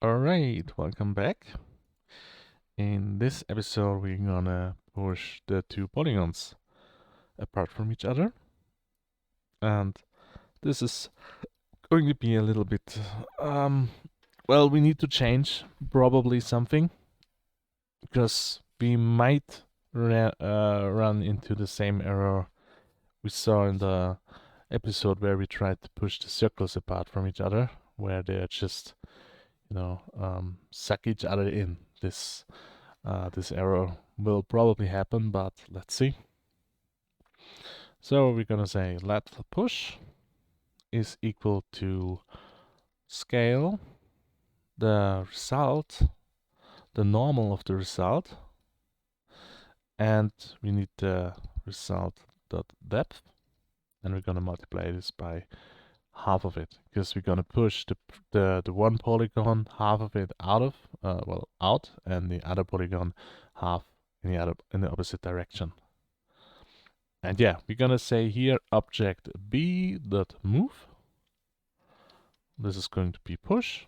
Alright, welcome back. In this episode, we're gonna push the two polygons apart from each other. And this is going to be a little bit, well, we need to change probably something because we might run into the same error we saw in the episode where we tried to push the circles apart from each other, where they're just, suck each other in. This error will probably happen, but let's see. So we're gonna say let push is equal to scale the result, the normal of the result, and we need the result dot depth, and we're gonna multiply this by half of it because we're gonna push the one polygon, half of it out, and the other polygon half in the opposite direction. And yeah, we're gonna say here object b.move. This is going to be push.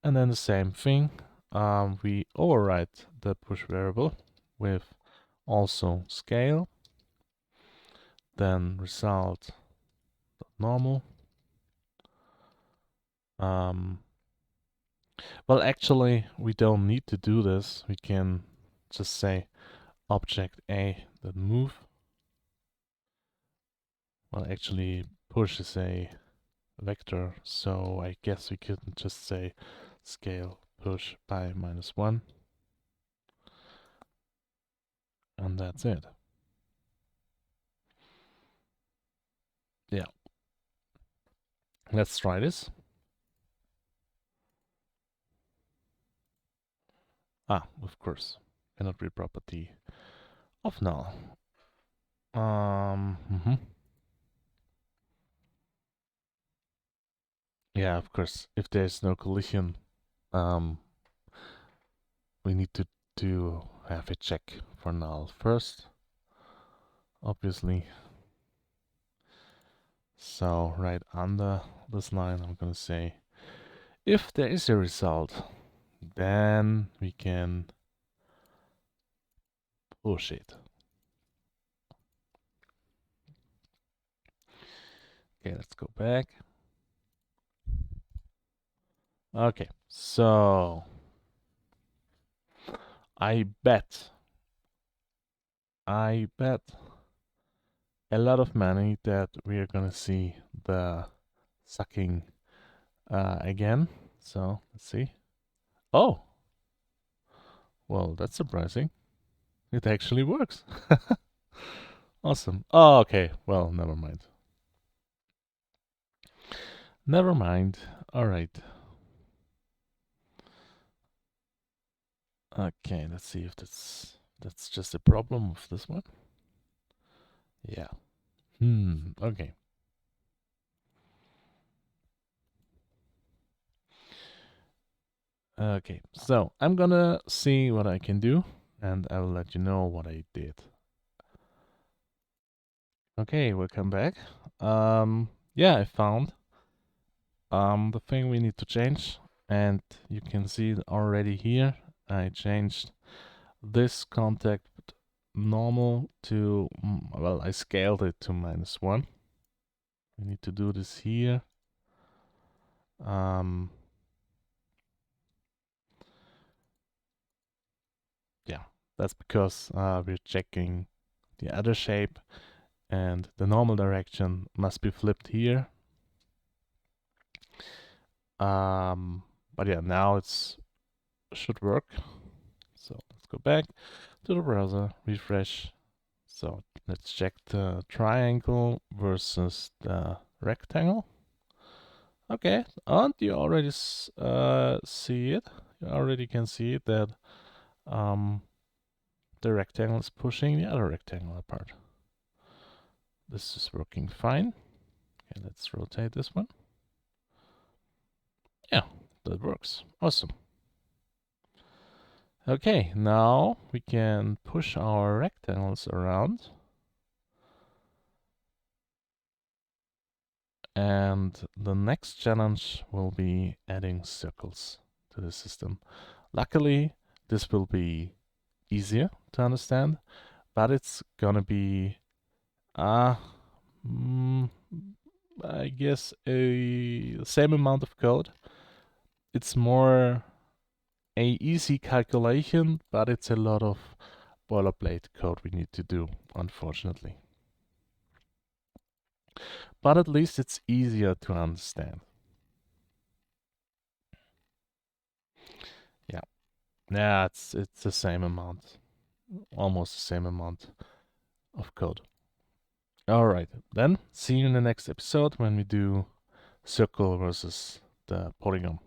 And then the same thing, we override the push variable with also scale, then result normal. Well, actually, we don't need to do this. We can just say object a.move. Well, actually, push is a vector, so I guess we could just say scale push by -1, and that's it. Yeah. Let's try this. Of course, cannot be property of null. Yeah, of course, if there's no collision, we need to have a check for null first, obviously. So right under this line, I'm gonna say, if there is a result, then we can push it. Okay, let's go back. Okay, so I bet a lot of money that we are gonna see the sucking again. So let's see. Oh, well, that's surprising. It actually works. Awesome. Oh, okay. Well, never mind. Never mind. All right. Okay, let's see if that's just a problem with this one. Yeah. Okay. Okay, so I'm gonna see what I can do, and I will let you know what I did. Okay, welcome back. Yeah, I found the thing we need to change, and you can see already here I changed this contact normal to, well, I scaled it to -1. We need to do this here. Yeah, that's because we're checking the other shape, and the normal direction must be flipped here. But yeah, now it's should work. So let's go back to the browser, refresh. So let's check the triangle versus the rectangle. Okay, and you already see it. You already can see that the rectangle is pushing the other rectangle apart. This is working fine. Okay, let's rotate this one. Yeah, that works. Awesome. Okay, now we can push our rectangles around. And the next challenge will be adding circles to the system. Luckily, this will be easier to understand, but it's gonna be, I guess, a same amount of code. It's more a easy calculation, but it's a lot of boilerplate code we need to do, unfortunately. But at least it's easier to understand. Yeah, it's the same amount, almost the same amount of code. All right, then see you in the next episode when we do circle versus the polygon.